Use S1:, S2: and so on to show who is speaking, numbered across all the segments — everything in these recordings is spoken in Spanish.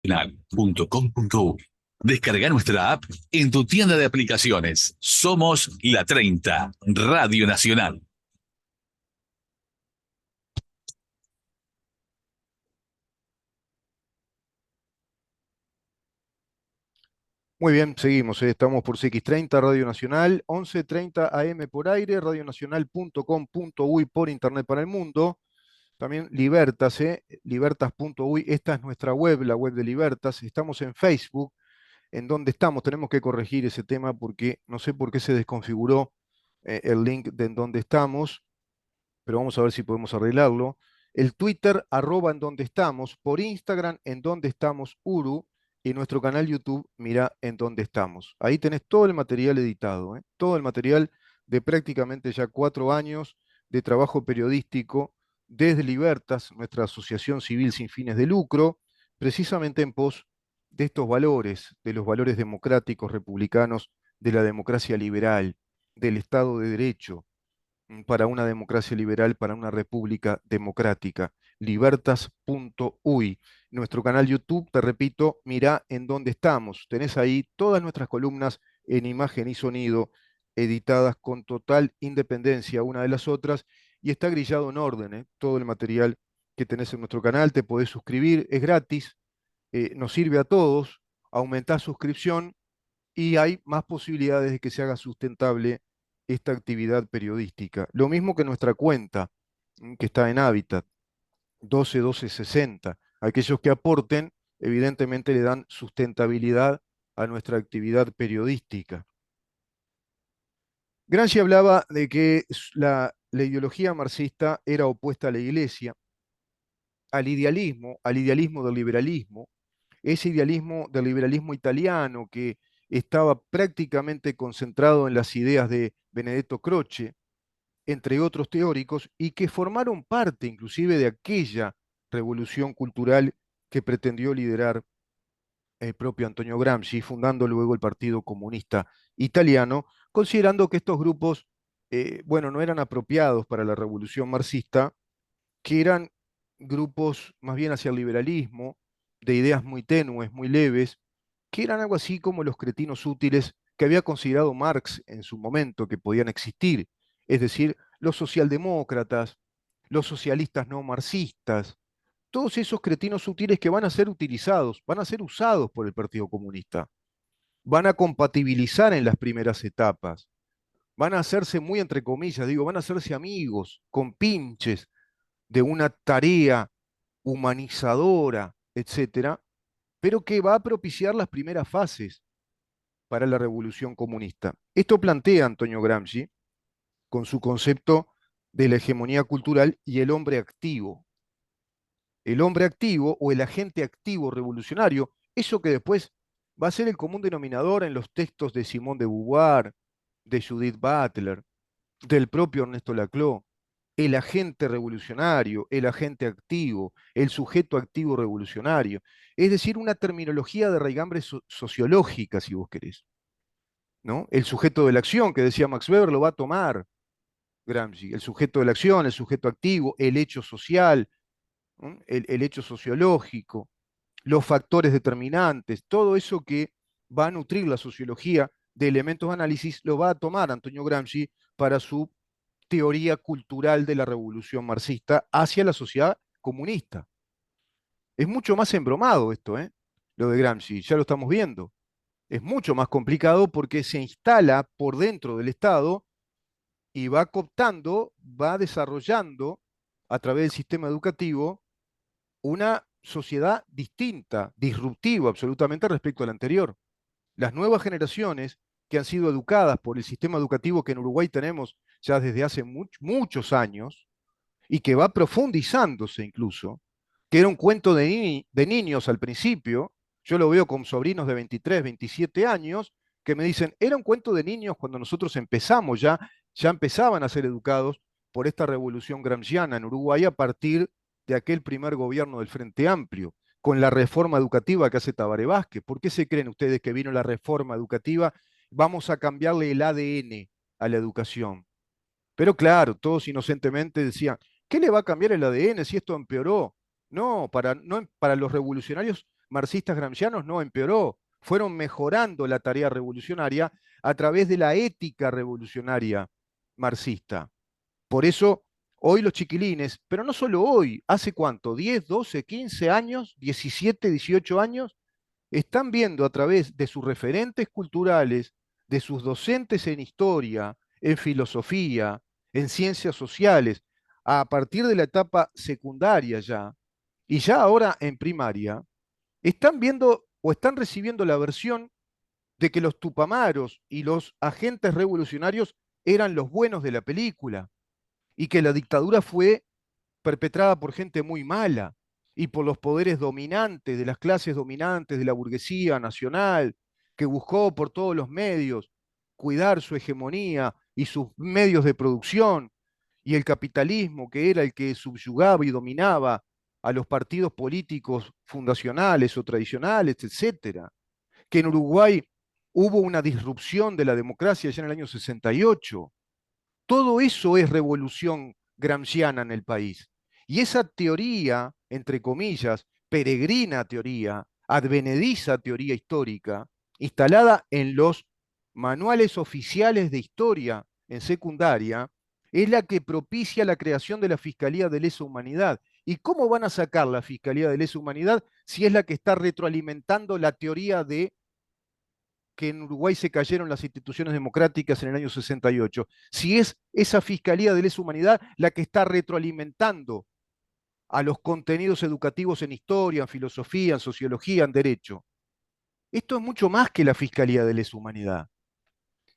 S1: Nacional.com.uy. Descarga nuestra app en tu tienda de aplicaciones. Somos La 30, Radio Nacional.
S2: Muy bien, seguimos. Estamos por CX30, Radio Nacional, 11:30 AM por aire, radionacional.com.uy por internet para el mundo. También Libertas, libertas.uy, esta es nuestra web, la web de Libertas. Estamos en Facebook, en donde estamos. Tenemos que corregir ese tema porque no sé por qué se desconfiguró el link de en donde estamos, pero vamos a ver si podemos arreglarlo. El Twitter, arroba en donde estamos, por Instagram, en donde estamos, Uru, y nuestro canal YouTube, mira en dónde estamos. Ahí tenés todo el material editado, todo el material de prácticamente ya 4 años de trabajo periodístico desde Libertas, nuestra asociación civil sin fines de lucro, precisamente en pos de estos valores, de los valores democráticos, republicanos, de la democracia liberal, del Estado de Derecho, para una democracia liberal, para una república democrática. Libertas.uy. Nuestro canal YouTube, te repito, mira en dónde estamos. Tenés ahí todas nuestras columnas en imagen y sonido, editadas con total independencia una de las otras, y está grillado en orden, todo el material que tenés en nuestro canal. Te podés suscribir, es gratis, nos sirve a todos, aumentás suscripción y hay más posibilidades de que se haga sustentable esta actividad periodística. Lo mismo que nuestra cuenta, que está en Hábitat, 121260. Aquellos que aporten, evidentemente le dan sustentabilidad a nuestra actividad periodística. Gramsci hablaba de que la ideología marxista era opuesta a la Iglesia, al idealismo del liberalismo, ese idealismo del liberalismo italiano que estaba prácticamente concentrado en las ideas de Benedetto Croce, entre otros teóricos, y que formaron parte inclusive de aquella revolución cultural que pretendió liderar el propio Antonio Gramsci, fundando luego el Partido Comunista Italiano, considerando que estos grupos, bueno, no eran apropiados para la revolución marxista, que eran grupos más bien hacia el liberalismo, de ideas muy tenues, muy leves, que eran algo así como los cretinos útiles que había considerado Marx en su momento que podían existir, es decir, los socialdemócratas, los socialistas no marxistas, todos esos cretinos útiles que van a ser utilizados, van a ser usados por el Partido Comunista, van a compatibilizar en las primeras etapas, van a hacerse muy entre comillas, digo, van a hacerse amigos, compinches de una tarea humanizadora, etcétera, pero que va a propiciar las primeras fases para la revolución comunista. Esto plantea Antonio Gramsci con su concepto de la hegemonía cultural y el hombre activo. El hombre activo o el agente activo revolucionario, eso que después va a ser el común denominador en los textos de Simone de Beauvoir, de Judith Butler, del propio Ernesto Laclau, el agente revolucionario, el agente activo, el sujeto activo revolucionario. Es decir, una terminología de raigambre sociológica, si vos querés. ¿No? El sujeto de la acción, que decía Max Weber, lo va a tomar Gramsci. El sujeto de la acción, el sujeto activo, el hecho social, ¿no? El hecho sociológico, los factores determinantes, todo eso que va a nutrir la sociología de elementos de análisis, lo va a tomar Antonio Gramsci para su teoría cultural de la revolución marxista hacia la sociedad comunista. Es mucho más embromado esto, lo de Gramsci, ya lo estamos viendo. Es mucho más complicado porque se instala por dentro del Estado y va cooptando, va desarrollando a través del sistema educativo una sociedad distinta, disruptiva absolutamente respecto a la anterior. Las nuevas generaciones que han sido educadas por el sistema educativo que en Uruguay tenemos ya desde hace muchos años y que va profundizándose incluso, que era un cuento de niños al principio, yo lo veo con sobrinos de 23, 27 años, que me dicen, era un cuento de niños cuando nosotros empezamos ya empezaban a ser educados por esta revolución gramsciana en Uruguay a partir de aquel primer gobierno del Frente Amplio, con la reforma educativa que hace Tabaré Vázquez. ¿Por qué se creen ustedes que vino la reforma educativa? Vamos a cambiarle el ADN a la educación. Pero claro, todos inocentemente decían, ¿qué le va a cambiar el ADN si esto empeoró? No, para los revolucionarios marxistas gramscianos no empeoró, fueron mejorando la tarea revolucionaria a través de la ética revolucionaria marxista. Por eso, hoy los chiquilines, pero no solo hoy, ¿hace cuánto? ¿10, 12, 15 años? ¿17, 18 años? Están viendo a través de sus referentes culturales, de sus docentes en historia, en filosofía, en ciencias sociales, a partir de la etapa secundaria ya, y ya ahora en primaria, están viendo o están recibiendo la versión de que los tupamaros y los agentes revolucionarios eran los buenos de la película y que la dictadura fue perpetrada por gente muy mala y por los poderes dominantes, de las clases dominantes de la burguesía nacional, que buscó por todos los medios cuidar su hegemonía y sus medios de producción, y el capitalismo, que era el que subyugaba y dominaba a los partidos políticos fundacionales o tradicionales, etcétera. Que en Uruguay hubo una disrupción de la democracia ya en el año 68. Todo eso es revolución gramsciana en el país. Y esa teoría, entre comillas, peregrina teoría, advenediza teoría histórica, instalada en los manuales oficiales de historia en secundaria, es la que propicia la creación de la Fiscalía de Lesa Humanidad. ¿Y cómo van a sacar la Fiscalía de Lesa Humanidad si es la que está retroalimentando la teoría de que en Uruguay se cayeron las instituciones democráticas en el año 68, si es esa Fiscalía de Lesa Humanidad la que está retroalimentando a los contenidos educativos en historia, en filosofía, en sociología, en derecho? Esto es mucho más que la Fiscalía de Lesa Humanidad.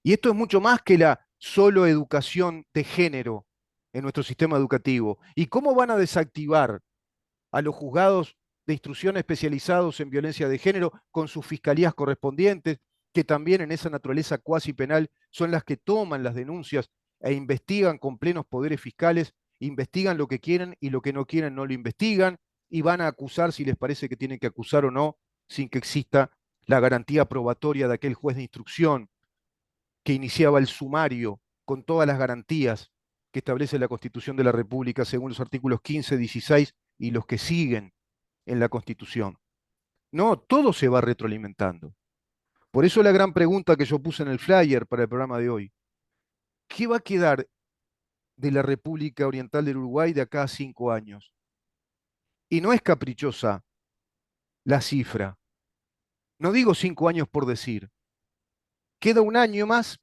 S2: Y esto es mucho más que la solo educación de género en nuestro sistema educativo. ¿Y cómo van a desactivar a los juzgados de instrucción especializados en violencia de género con sus fiscalías correspondientes, que también en esa naturaleza cuasi penal son las que toman las denuncias e investigan con plenos poderes fiscales, investigan lo que quieren y lo que no quieren no lo investigan y van a acusar si les parece que tienen que acusar o no, sin que exista la garantía probatoria de aquel juez de instrucción que iniciaba el sumario con todas las garantías que establece la Constitución de la República según los artículos 15, 16 y los que siguen en la Constitución. No, todo se va retroalimentando. Por eso la gran pregunta que yo puse en el flyer para el programa de hoy, ¿qué va a quedar de la República Oriental del Uruguay de acá a 5 años? Y no es caprichosa la cifra. No digo 5 años por decir. Queda un año más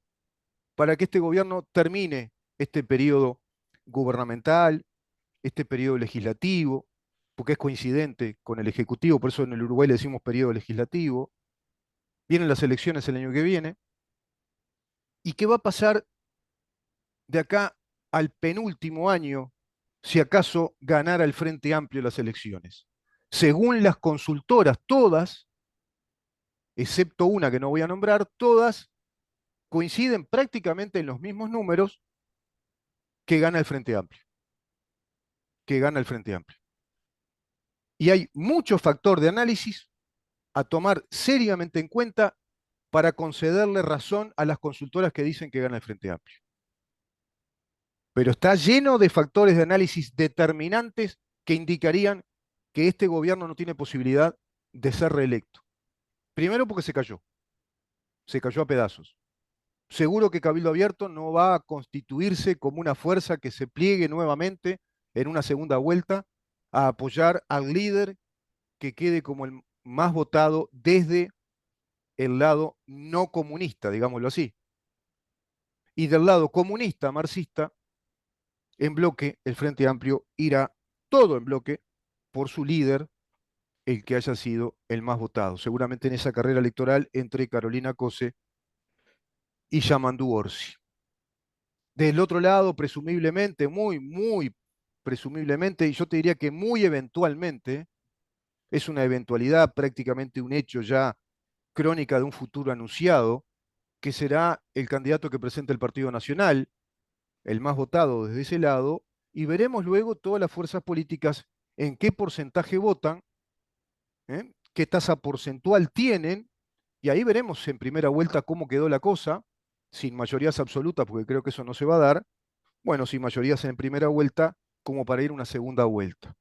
S2: para que este gobierno termine este periodo gubernamental, este periodo legislativo, porque es coincidente con el Ejecutivo, por eso en el Uruguay le decimos periodo legislativo. Vienen las elecciones el año que viene. ¿Y qué va a pasar de acá al penúltimo año si acaso ganara el Frente Amplio las elecciones? Según las consultoras, todas, excepto una que no voy a nombrar, todas coinciden prácticamente en los mismos números que gana el Frente Amplio, que gana el Frente Amplio. Y hay mucho factor de análisis a tomar seriamente en cuenta para concederle razón a las consultoras que dicen que gana el Frente Amplio. Pero está lleno de factores de análisis determinantes que indicarían que este gobierno no tiene posibilidad de ser reelecto. Primero porque se cayó a pedazos. Seguro que Cabildo Abierto no va a constituirse como una fuerza que se pliegue nuevamente en una segunda vuelta a apoyar al líder que quede como el más votado desde el lado no comunista, digámoslo así. Y del lado comunista, marxista, en bloque, el Frente Amplio irá todo en bloque por su líder, el que haya sido el más votado. Seguramente en esa carrera electoral entre Carolina Cose y Yamandu Orsi. Del otro lado, presumiblemente, muy presumiblemente, y yo te diría que muy eventualmente, es una eventualidad, prácticamente un hecho ya crónica de un futuro anunciado, que será el candidato que presenta el Partido Nacional, el más votado desde ese lado, y veremos luego todas las fuerzas políticas en qué porcentaje votan, qué tasa porcentual tienen, y ahí veremos en primera vuelta cómo quedó la cosa, sin mayorías absolutas, porque creo que eso no se va a dar, bueno, sin mayorías en primera vuelta, como para ir a una segunda vuelta.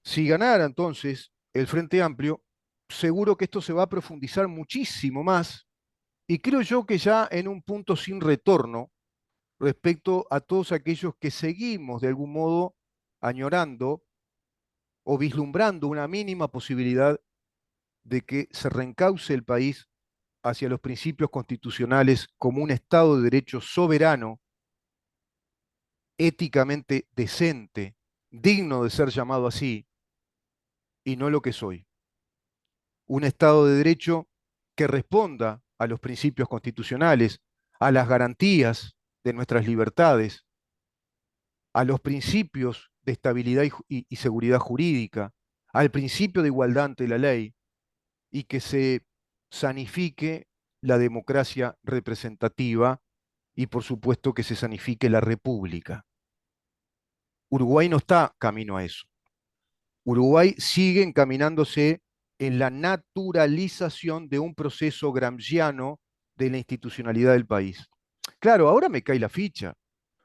S2: Si ganara entonces el Frente Amplio, seguro que esto se va a profundizar muchísimo más y creo yo que ya en un punto sin retorno respecto a todos aquellos que seguimos de algún modo añorando o vislumbrando una mínima posibilidad de que se reencauce el país hacia los principios constitucionales como un Estado de Derecho soberano, éticamente decente, digno de ser llamado así, y no lo que soy. Un Estado de Derecho que responda a los principios constitucionales, a las garantías de nuestras libertades, a los principios de estabilidad y seguridad jurídica, al principio de igualdad ante la ley, y que se sanifique la democracia representativa y por supuesto que se sanifique la república. Uruguay no está camino a eso. Uruguay sigue encaminándose en la naturalización de un proceso gramsciano de la institucionalidad del país. Claro, ahora me cae la ficha.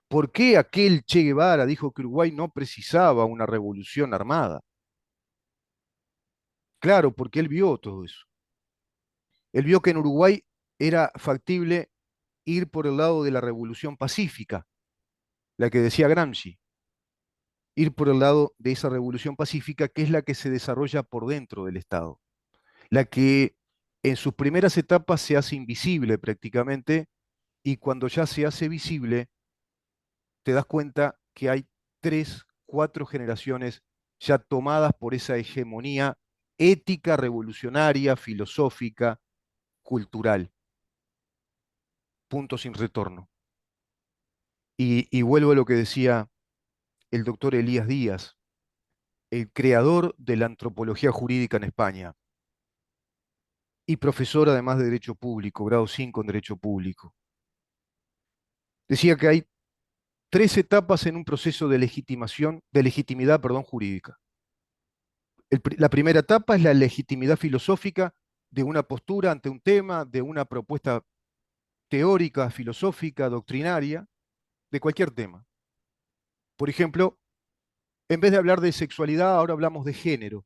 S2: ¿Por qué aquel Che Guevara dijo que Uruguay no precisaba una revolución armada? Claro, porque él vio todo eso. Él vio que en Uruguay era factible ir por el lado de la revolución pacífica, la que decía Gramsci, ir por el lado de esa revolución pacífica que es la que se desarrolla por dentro del Estado, la que en sus primeras etapas se hace invisible prácticamente y cuando ya se hace visible te das cuenta que hay tres, cuatro generaciones ya tomadas por esa hegemonía ética, revolucionaria, filosófica, cultural, punto sin retorno. Y vuelvo a lo que decía el doctor Elías Díaz, el creador de la antropología jurídica en España y profesor además de Derecho Público, grado 5 en Derecho Público. Decía que hay tres etapas en un proceso de legitimación, de legitimidad, perdón, jurídica. La primera etapa es la legitimidad filosófica de una postura ante un tema, de una propuesta teórica, filosófica, doctrinaria, de cualquier tema. Por ejemplo, en vez de hablar de sexualidad, ahora hablamos de género.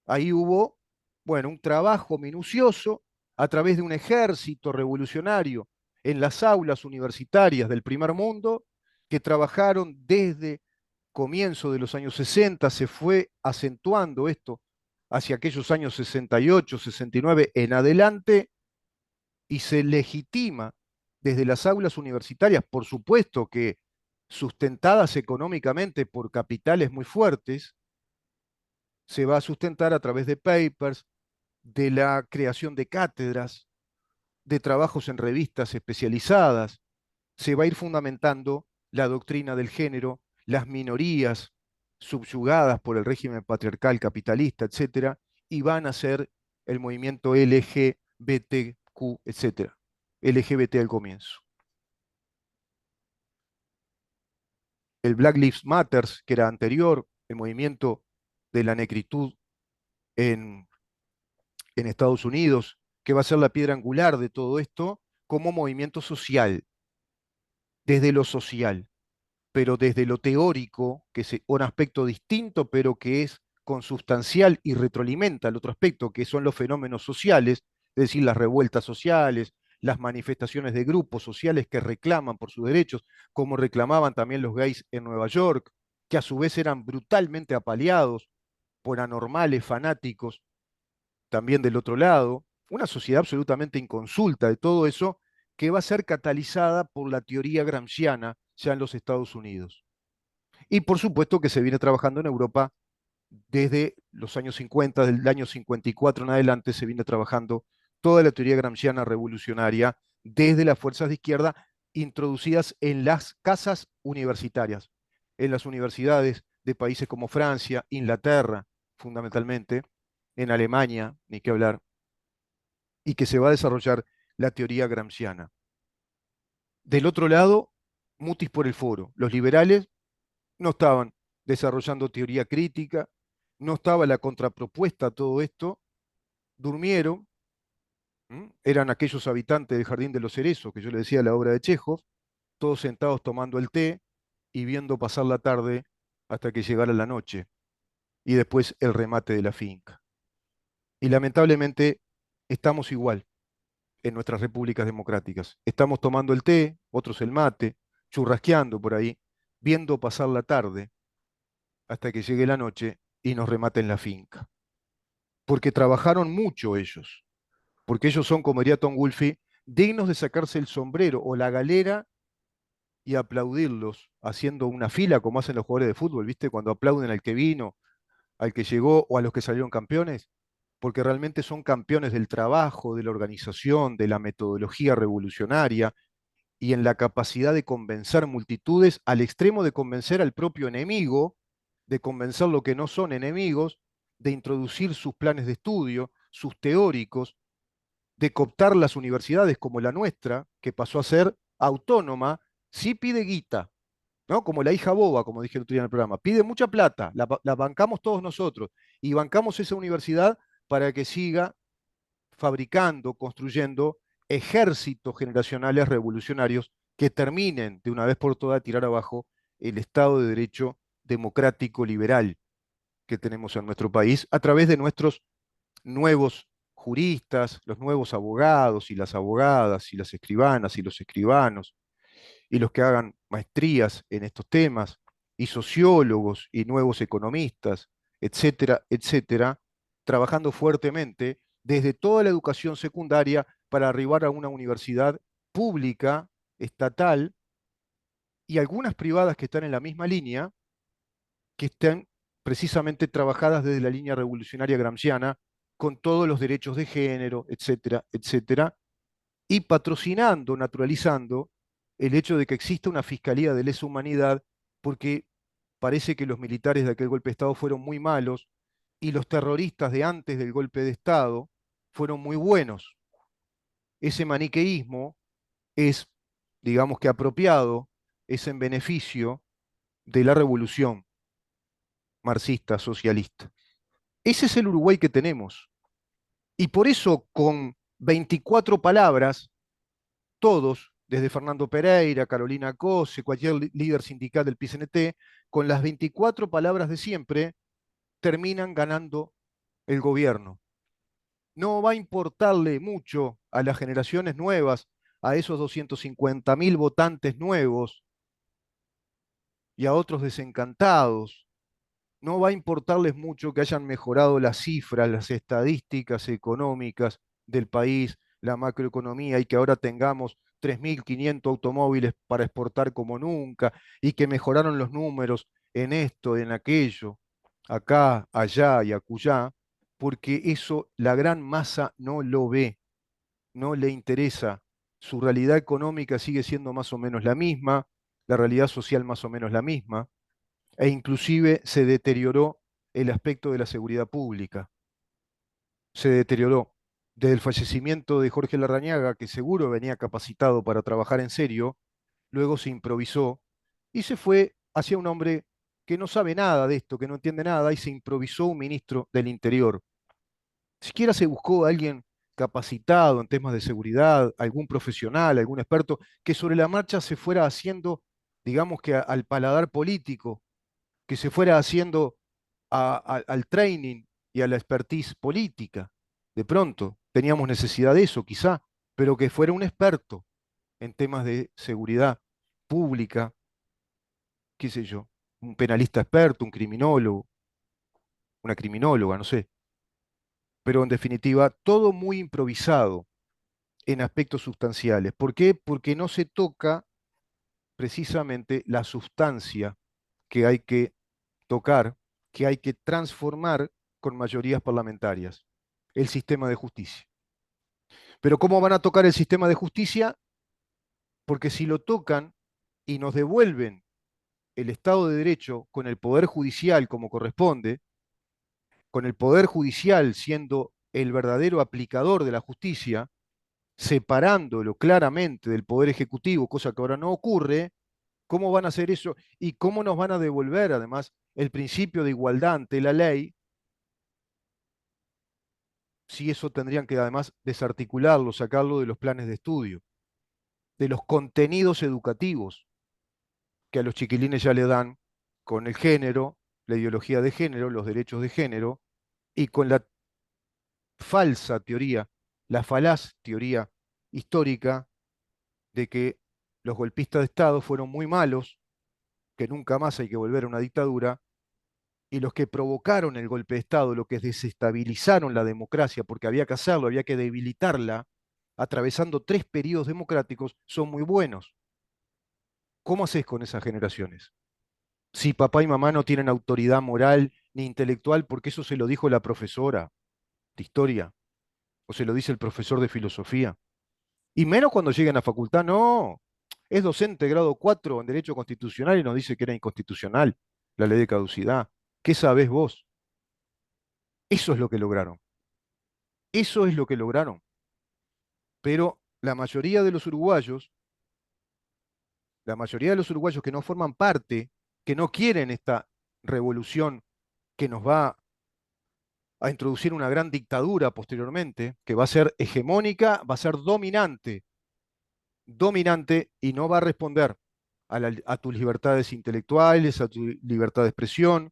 S2: Ahí hubo, bueno, un trabajo minucioso a través de un ejército revolucionario en las aulas universitarias del primer mundo que trabajaron desde comienzo de los años 60, se fue acentuando esto hacia aquellos años 68, 69 en adelante y se legitima desde las aulas universitarias, por supuesto que sustentadas económicamente por capitales muy fuertes, se va a sustentar a través de papers, de la creación de cátedras, de trabajos en revistas especializadas. Se va a ir fundamentando la doctrina del género, las minorías subyugadas por el régimen patriarcal capitalista, etcétera, y van a ser el movimiento LGBTQ, etcétera. LGBT al comienzo. El Black Lives Matter, que era anterior, el movimiento de la negritud en Estados Unidos, que va a ser la piedra angular de todo esto, como movimiento social, desde lo social, pero desde lo teórico, que es un aspecto distinto, pero que es consustancial y retroalimenta el otro aspecto, que son los fenómenos sociales, es decir, las revueltas sociales, las manifestaciones de grupos sociales que reclaman por sus derechos, como reclamaban también los gays en Nueva York, que a su vez eran brutalmente apaleados por anormales fanáticos también del otro lado, una sociedad absolutamente inconsulta de todo eso, que va a ser catalizada por la teoría gramsciana ya en los Estados Unidos. Y por supuesto que se viene trabajando en Europa desde los años 50, del año 54 en adelante, se viene trabajando toda la teoría gramsciana revolucionaria desde las fuerzas de izquierda introducidas en las casas universitarias, en las universidades de países como Francia, Inglaterra, fundamentalmente, en Alemania, ni qué hablar, y que se va a desarrollar la teoría gramsciana. Del otro lado, mutis por el foro. Los liberales no estaban desarrollando teoría crítica, no estaba la contrapropuesta a todo esto, durmieron, eran aquellos habitantes del Jardín de los Cerezos, que yo le decía la obra de Chekhov, todos sentados tomando el té y viendo pasar la tarde hasta que llegara la noche. y después el remate de la finca. Y lamentablemente estamos igual en nuestras repúblicas democráticas. Estamos tomando el té, otros el mate, churrasqueando por ahí, viendo pasar la tarde hasta que llegue la noche y nos rematen la finca. Porque trabajaron mucho ellos, porque ellos son, como diría Tom Wolfe, dignos de sacarse el sombrero o la galera y aplaudirlos haciendo una fila como hacen los jugadores de fútbol, ¿viste? Cuando aplauden al que vino, al que llegó o a los que salieron campeones, porque realmente son campeones del trabajo, de la organización, de la metodología revolucionaria y en la capacidad de convencer multitudes al extremo de convencer al propio enemigo, de convencer lo que no son enemigos, de introducir sus planes de estudio, sus teóricos, de cooptar las universidades como la nuestra, que pasó a ser autónoma, sí pide guita, ¿no? Como la hija boba, como dije el otro día en el programa. Pide mucha plata, la bancamos todos nosotros y bancamos esa universidad para que siga fabricando, construyendo ejércitos generacionales revolucionarios que terminen de una vez por todas tirar abajo el Estado de Derecho democrático liberal que tenemos en nuestro país a través de nuestros nuevos juristas, los nuevos abogados y las abogadas y las escribanas y los escribanos y los que hagan maestrías en estos temas y sociólogos y nuevos economistas, etcétera, etcétera, trabajando fuertemente desde toda la educación secundaria para arribar a una universidad pública, estatal y algunas privadas que están en la misma línea, que estén precisamente trabajadas desde la línea revolucionaria gramsciana, con todos los derechos de género, etcétera, etcétera, y patrocinando, naturalizando el hecho de que exista una fiscalía de lesa humanidad, porque parece que los militares de aquel golpe de Estado fueron muy malos y los terroristas de antes del golpe de Estado fueron muy buenos. Ese maniqueísmo es, digamos que apropiado, es en beneficio de la revolución marxista, socialista. Ese es el Uruguay que tenemos. Y por eso, con 24 palabras, todos, desde Fernando Pereira, Carolina Cose, cualquier líder sindical del PCNT, con las 24 palabras de siempre, terminan ganando el gobierno. No va a importarle mucho a las generaciones nuevas, a esos 250.000 votantes nuevos y a otros desencantados. No va a importarles mucho que hayan mejorado las cifras, las estadísticas económicas del país, la macroeconomía y que ahora tengamos 3.500 automóviles para exportar como nunca y que mejoraron los números en esto, en aquello, acá, allá y acullá, porque eso la gran masa no lo ve, no le interesa. Su realidad económica sigue siendo más o menos la misma, la realidad social más o menos la misma e inclusive se deterioró el aspecto de la seguridad pública. Se deterioró. Desde el fallecimiento de Jorge Larrañaga, que seguro venía capacitado para trabajar en serio, luego se improvisó y se fue hacia un hombre que no sabe nada de esto, que no entiende nada, y se improvisó un ministro del Interior. Siquiera se buscó a alguien capacitado en temas de seguridad, algún profesional, algún experto, que sobre la marcha se fuera haciendo, digamos que al paladar político, que se fuera haciendo al training y a la expertise política. De pronto, teníamos necesidad de eso, quizá, pero que fuera un experto en temas de seguridad pública, qué sé yo, un penalista experto, un criminólogo, una criminóloga, no sé. Pero en definitiva, todo muy improvisado en aspectos sustanciales. ¿Por qué? Porque no se toca precisamente la sustancia que hay que tocar, que hay que transformar con mayorías parlamentarias, el sistema de justicia. Pero ¿cómo van a tocar el sistema de justicia? Porque si lo tocan y nos devuelven el Estado de Derecho con el Poder Judicial como corresponde, con el Poder Judicial siendo el verdadero aplicador de la justicia, separándolo claramente del Poder Ejecutivo, cosa que ahora no ocurre, ¿cómo van a hacer eso? ¿Y cómo nos van a devolver además el principio de igualdad ante la ley si eso tendrían que además desarticularlo, sacarlo de los planes de estudio, de los contenidos educativos que a los chiquilines ya le dan con el género, la ideología de género, los derechos de género, y con la falsa teoría, la falaz teoría histórica de que los golpistas de Estado fueron muy malos, que nunca más hay que volver a una dictadura, y los que provocaron el golpe de Estado, los que desestabilizaron la democracia, porque había que hacerlo, había que debilitarla, atravesando 3 periodos democráticos, son muy buenos. ¿Cómo haces con esas generaciones? Si papá y mamá no tienen autoridad moral ni intelectual, porque eso se lo dijo la profesora de historia, o se lo dice el profesor de filosofía. Y menos cuando lleguen a facultad, no. Es docente grado 4 en Derecho Constitucional y nos dice que era inconstitucional la ley de caducidad. ¿Qué sabés vos? Eso es lo que lograron. Eso es lo que lograron. Pero la mayoría de los uruguayos que no forman parte, que no quieren esta revolución que nos va a introducir una gran dictadura posteriormente, que va a ser hegemónica, va a ser dominante, dominante y no va a responder a tus libertades intelectuales, a tu libertad de expresión,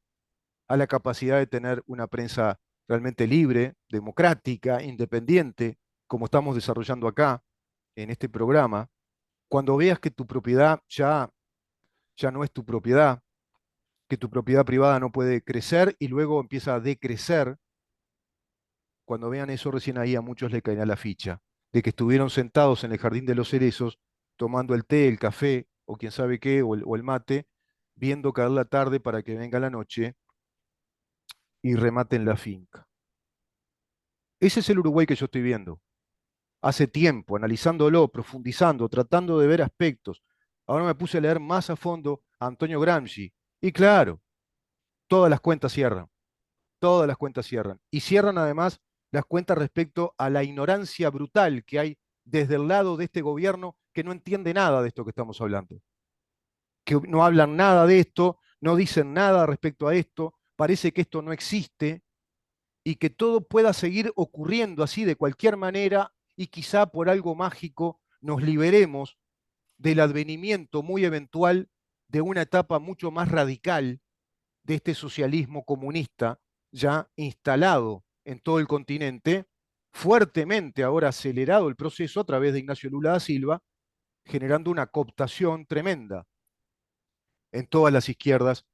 S2: a la capacidad de tener una prensa realmente libre, democrática, independiente, como estamos desarrollando acá en este programa. Cuando veas que tu propiedad ya no es tu propiedad, que tu propiedad privada no puede crecer y luego empieza a decrecer, cuando vean eso recién ahí a muchos le caerá la ficha de que estuvieron sentados en el jardín de los cerezos tomando el té, el café o quién sabe qué, o el mate, viendo caer la tarde para que venga la noche y rematen la finca. Ese es el Uruguay que yo estoy viendo. Hace tiempo, analizándolo, profundizando, tratando de ver aspectos. Ahora me puse a leer más a fondo a Antonio Gramsci. Y claro, todas las cuentas cierran, todas las cuentas cierran. Y cierran además las cuentas respecto a la ignorancia brutal que hay desde el lado de este gobierno que no entiende nada de esto que estamos hablando. Que no hablan nada de esto, no dicen nada respecto a esto, parece que esto no existe y que todo pueda seguir ocurriendo así de cualquier manera y quizá por algo mágico nos liberemos del advenimiento muy eventual de una etapa mucho más radical de este socialismo comunista ya instalado en todo el continente, fuertemente ahora acelerado el proceso a través de Ignacio Lula da Silva, generando una cooptación tremenda en todas las izquierdas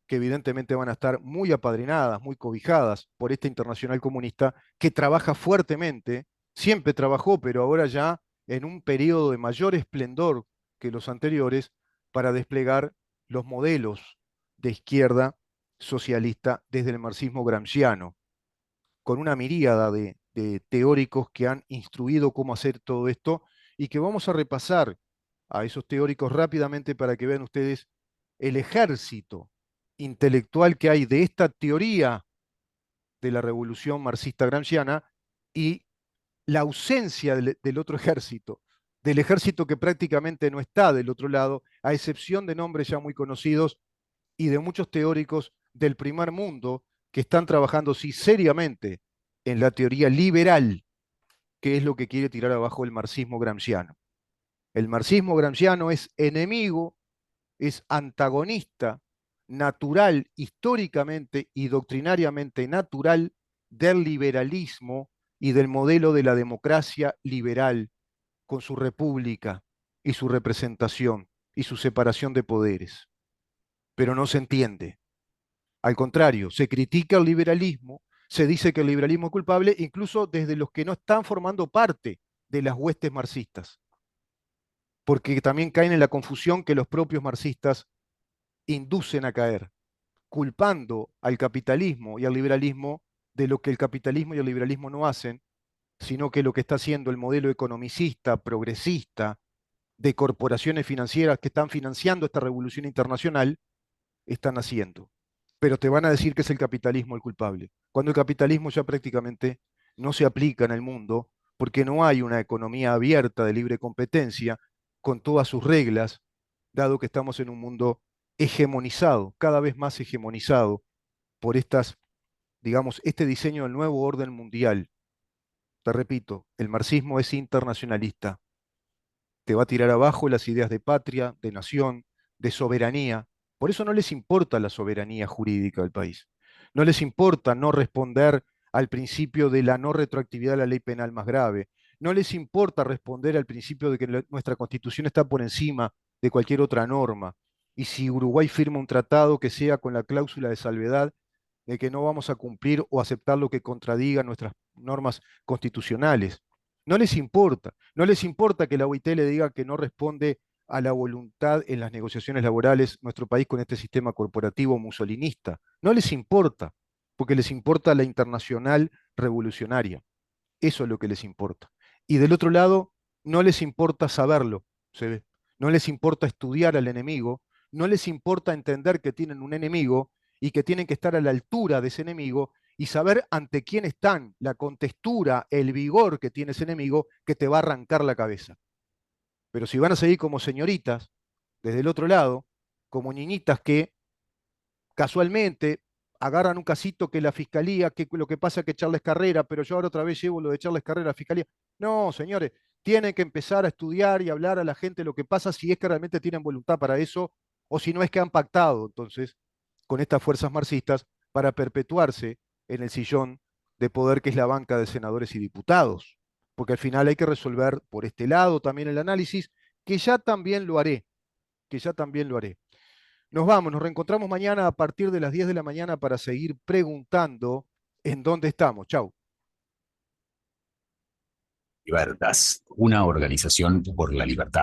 S2: que evidentemente van a estar muy apadrinadas, muy cobijadas por esta internacional comunista que trabaja fuertemente, siempre trabajó, pero ahora ya en un periodo de mayor esplendor que los anteriores para desplegar los modelos de izquierda socialista desde el marxismo gramsciano, con una miríada de teóricos que han instruido cómo hacer todo esto y que vamos a repasar a esos teóricos rápidamente para que vean ustedes el ejército intelectual que hay de esta teoría de la revolución marxista gramsciana y la ausencia del otro ejército, del ejército que prácticamente no está del otro lado, a excepción de nombres ya muy conocidos y de muchos teóricos del primer mundo que están trabajando sí seriamente en la teoría liberal, que es lo que quiere tirar abajo el marxismo gramsciano. El marxismo gramsciano es enemigo, es antagonista natural, históricamente y doctrinariamente natural del liberalismo y del modelo de la democracia liberal, con su república y su representación y su separación de poderes. Pero no se entiende. Al contrario, se critica el liberalismo, se dice que el liberalismo es culpable, incluso desde los que no están formando parte de las huestes marxistas, porque también caen en la confusión que los propios marxistas inducen a caer, culpando al capitalismo y al liberalismo de lo que el capitalismo y el liberalismo no hacen, sino que lo que está haciendo el modelo economicista, progresista, de corporaciones financieras que están financiando esta revolución internacional, están haciendo. Pero te van a decir que es el capitalismo el culpable, cuando el capitalismo ya prácticamente no se aplica en el mundo porque no hay una economía abierta de libre competencia con todas sus reglas, dado que estamos en un mundo hegemonizado, cada vez más hegemonizado por estas, digamos, este diseño del nuevo orden mundial. Te repito, el marxismo es internacionalista, te va a tirar abajo las ideas de patria, de nación, de soberanía, Por eso no les importa la soberanía jurídica del país. No les importa no responder al principio de la no retroactividad de la ley penal más grave. No les importa responder al principio de que nuestra Constitución está por encima de cualquier otra norma. Y si Uruguay firma un tratado que sea con la cláusula de salvedad de que no vamos a cumplir o aceptar lo que contradiga nuestras normas constitucionales. No les importa. No les importa que la OIT le diga que no responde a la voluntad en las negociaciones laborales nuestro país con este sistema corporativo musolinista. No les importa, porque les importa la internacional revolucionaria. Eso es lo que les importa. Y del otro lado, no les importa saberlo, se ve. No les importa estudiar al enemigo, no les importa entender que tienen un enemigo y que tienen que estar a la altura de ese enemigo y saber ante quién están, la contextura, el vigor que tiene ese enemigo que te va a arrancar la cabeza. Pero si van a seguir como señoritas, desde el otro lado, como niñitas que casualmente agarran un casito que la fiscalía, que lo que pasa es que Charles Carrera, pero yo ahora otra vez llevo lo de Charles Carrera a la fiscalía. No, señores, tienen que empezar a estudiar y hablar a la gente lo que pasa si es que realmente tienen voluntad para eso o si no es que han pactado entonces con estas fuerzas marxistas para perpetuarse en el sillón de poder que es la banca de senadores y diputados. Porque al final hay que resolver por este lado también el análisis, que ya también lo haré, que ya también lo haré. Nos vamos, nos reencontramos mañana a partir de las 10 de la mañana para seguir preguntando en dónde estamos. Chau.
S1: Libertas, una organización por la libertad.